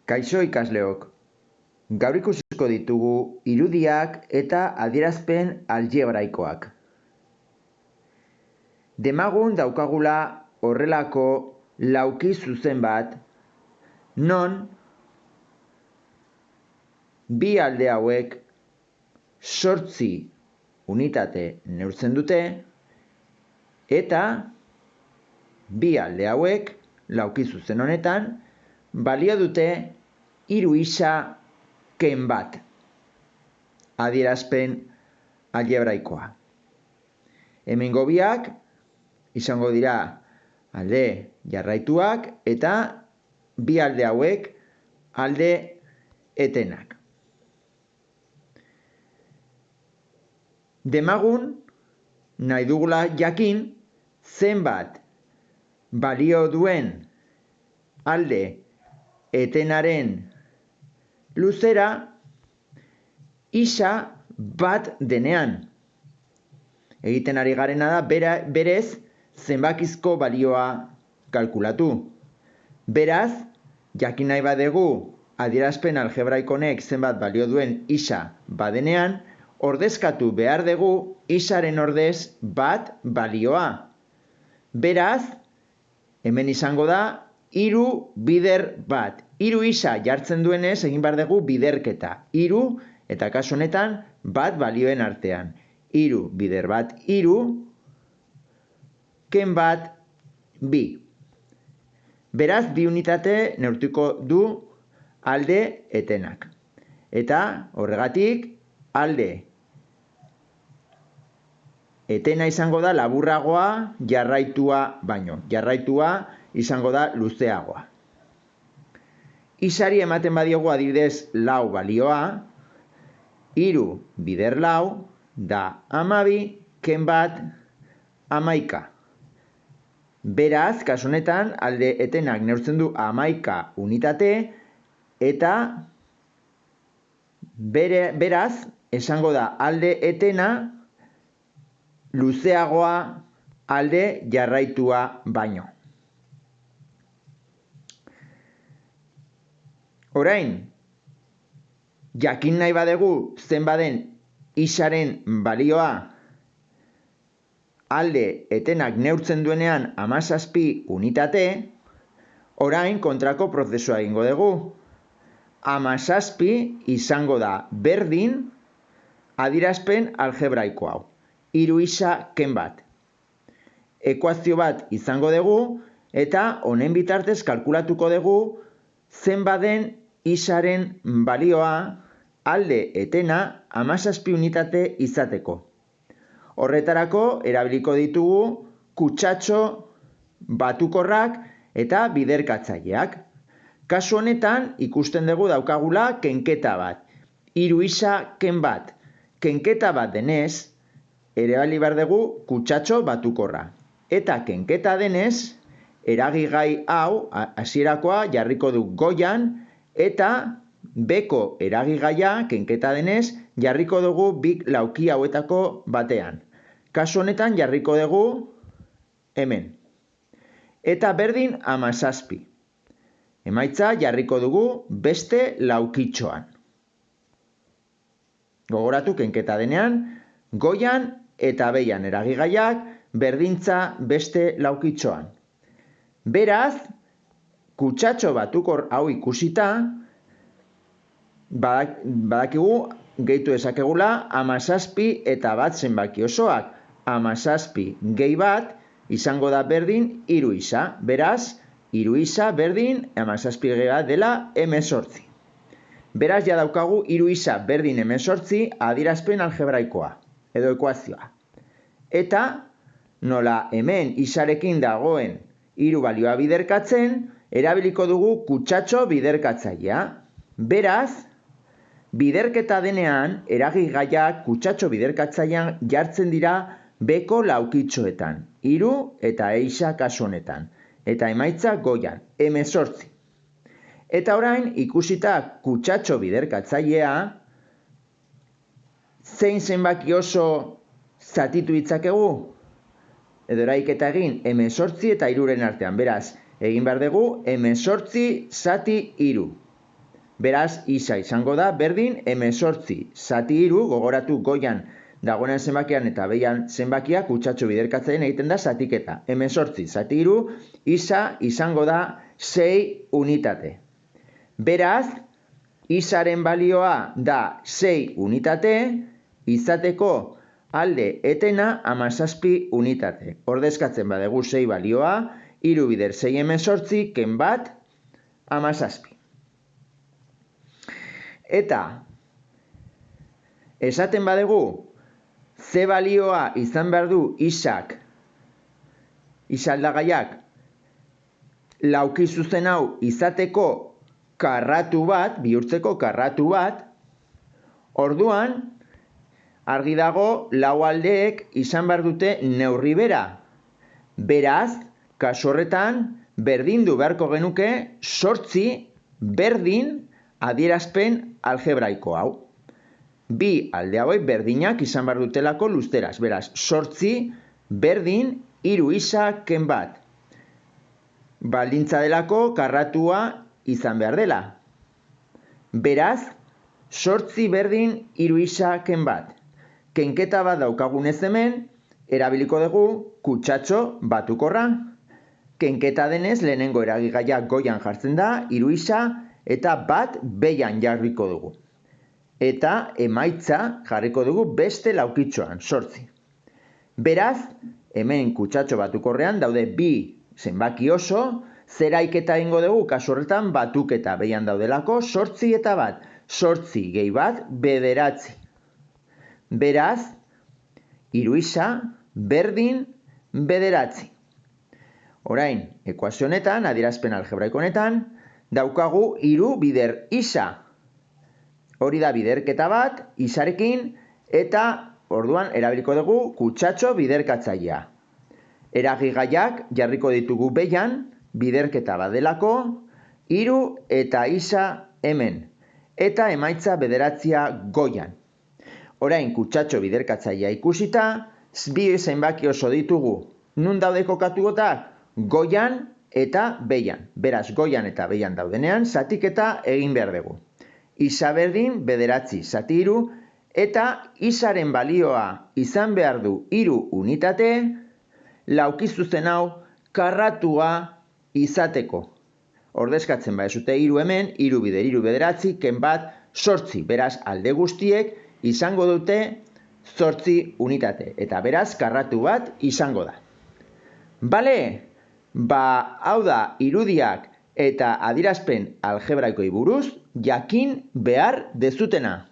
Kaixo ikasleok, gaur ikusiko ditugu irudiak eta adierazpen algebraikoak. Demagun daukagula horrelako lauki zuzen bat, non bi alde hauek 8 unitate neurtzen dute, eta bi alde hauek, lauki zuzen honetan, balio dute 3 isa ken bat, adierazpen algebraikoa. Hemengo biak izango dira alde jarraituak eta bi alde hauek alde etenak. Demagun nahi dugula jakin zenbat balio duen alde etenaren luzera isa bat denean. Egiten ari garena da berez zenbakizko balioa kalkulatu. Beraz, jakin nahi badugu adierazpen algebraiko honek zenbat balio duen isa badenean, ordezkatu behar dugu isaren ordez bat balioa. Beraz, hemen izango da 3 bider bat. 3 isa jartzen duenez egin behar dugu biderketa. 3 eta kasu honetan bat balioen artean. 3 bider bat 3, ken bat 2. Beraz, 2 unitate neurtuko du alde etenak. Eta horregatik alde etena izango da laburragoa jarraitua baino. Jarraitua izango da luzeagoa. Isari ematen badiogu adibidez 4 balioa, 3 bider 4 da 12, ken bat 11. Beraz, kasu honetan, alde etenak neurtzen du 11 unitate, eta beraz, esango da alde etena luzeagoa alde jarraitua baino. Orain, jakin nahi badugu zenbaden isaren balioa alde etenak neurtzen duenean 17 unitate, orain kontrako prozesua egingo dugu. 17 izango da berdin adierazpen algebraiko hau. 3 isa ken bat. Ekuazio bat izango dugu eta honen bitartez kalkulatuko dugu zenbaden isaren balioa alde etena 17 unitate izateko. Horretarako erabiliko ditugu kutsatxo batukorrak eta biderkatzaileak. Kasu honetan ikusten dugu daukagula kenketa bat. 3 isa ken bat. Kenketa bat denez, erabili behar dugu kutsatxo batukorra. Eta kenketa denez, eragigai hau, hasierakoa jarriko du goian, eta beko eragigaia, kenketa denez, jarriko dugu bik lauki hauetako batean. Kasu honetan jarriko dugu hemen. Eta berdin 17. Emaitza jarriko dugu beste laukitxoan. Gogoratu kenketa denean, goian eta behian eragigaiak berdintza beste laukitxoan. Beraz, kutsatxo batukor hau ikusita, badakigu gehitu ezakegula 17 eta bat zenbaki osoak. 17 gehi bat izango da berdin 3 isa. Beraz, 3 isa berdin 17 gehi bat dela 18. Beraz, ja daukagu 3 isa berdin 18 adierazpen algebraikoa, edo ekuazioa. Eta, nola hemen isarekin dagoen 3 balioa biderkatzen, erabiliko dugu kutsatxo biderkatzailea. Beraz, biderketa denean, eragigaiak kutsatxo biderkatzailean jartzen dira beko laukitxoetan. 3 eta isa kasu honetan. Eta emaitza goian, 18. Eta orain, ikusita kutsatxo biderkatzailea, zein zenbaki oso zatitu ditzakegu? Edo eraiketa egin 18 eta 3-ren artean. Beraz, egin behar dugu 18 zati 3. Beraz, isa izango da berdin 18 zati 3, gogoratu goian dagoenan zenbakian eta behian zenbakia kutsatxo biderkatzaileen egiten da zatiketa. 18 zati 3, isa izango da 6 unitate. Beraz, isaren balioa da 6 unitate, izateko alde etena 17 unitate. Ordezkatzen badegu 6 balioa, 3 bider 6 18, ken bat 17. Eta, esaten badegu, ze balioa izan behar du isak, isaldagaiak, lauki zuzen hau izateko karratu bat, bihurtzeko karratu bat, orduan, argi dago, lau aldeek izan behar dute neurri bera. Beraz, kasu horretan, berdindu beharko genuke 8 berdin adierazpen algebraiko hau. Bi alde hauek berdinak izan behar dutelako luzteraz. Beraz, 8 berdin 3 isa ken bat. Baldintza delako karratua izan behar dela. Beraz, 8 berdin 3 isa ken bat. Kenketa bat daukagunez hemen, erabiliko dugu kutsatxo batukorra. Kenketa denez, lehenengo eragigaia goian jartzen da, 3 isa eta bat behian jarriko dugu. Eta emaitza jarriko dugu beste laukitxoan, 8. Beraz, hemen kutsatxo batukorrean daude bi zenbaki oso, zeraiketa egingo dugu kasu horretan batuketa behian daudelako, 8 eta bat. 8 gehi bat, 9. Beraz, 3 isa berdin 9. Orain, ekuazio honetan, adierazpen algebraiko honetan, daukagu 3 bider isa. Hori da biderketa bat, isarekin, eta orduan erabiliko dugu kutsatxo biderkatzailea. Eragigaiak jarriko ditugu behian, biderketa bat delako, 3 eta isa hemen, eta emaitza 9 goian. Orain kutsatxo biderkatzailea ikusita, bi zenbaki oso ditugu. Nun daude kokatugotak? Goian eta behian. Beraz, goian eta behian daudenean, zatiketa egin behar dugu. Isa berdin 9 zati 3, eta isaren balioa izan behar du 3 unitate, laukizuzen hau karratua izateko. Ordezkatzen badezute 3 hemen, 3 bider 3 9, ken bat 8. Beraz, alde guztiek izango dute 8 unitate. Eta beraz, karratu bat izango da. Bale, hau da irudiak eta adierazpen algebraikoi buruz jakin behar dezutena.